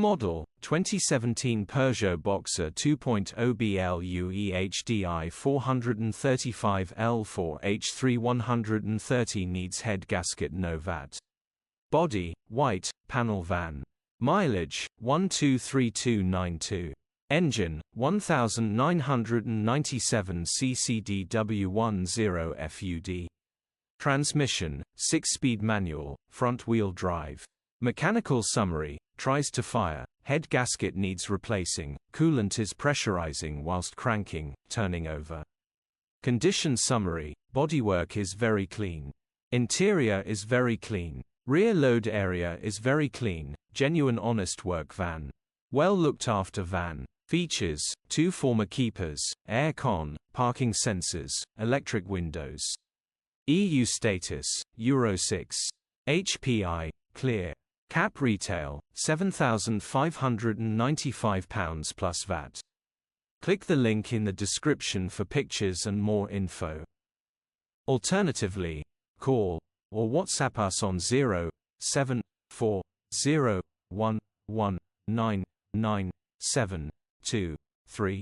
Model, 2017 Peugeot Boxer 2.0 BlueHDi 435L4H3 130 needs head gasket no VAT. Body, white, panel van. Mileage, 123292. Engine, 1997 ccdw10 FUD. Transmission, 6-speed manual, front-wheel drive. Mechanical summary, tries to fire, head gasket needs replacing, coolant is pressurizing whilst cranking, turning over. Condition summary, bodywork is very clean. Interior is very clean. Rear load area is very clean, genuine honest work van. Well looked after van. Features, 2 former keepers, air con, parking sensors, electric windows. EU status, Euro 6. HPI, clear. Cap retail, £7,595 plus VAT. Click the link in the description for pictures and more info. Alternatively, call or WhatsApp us on 07401199723.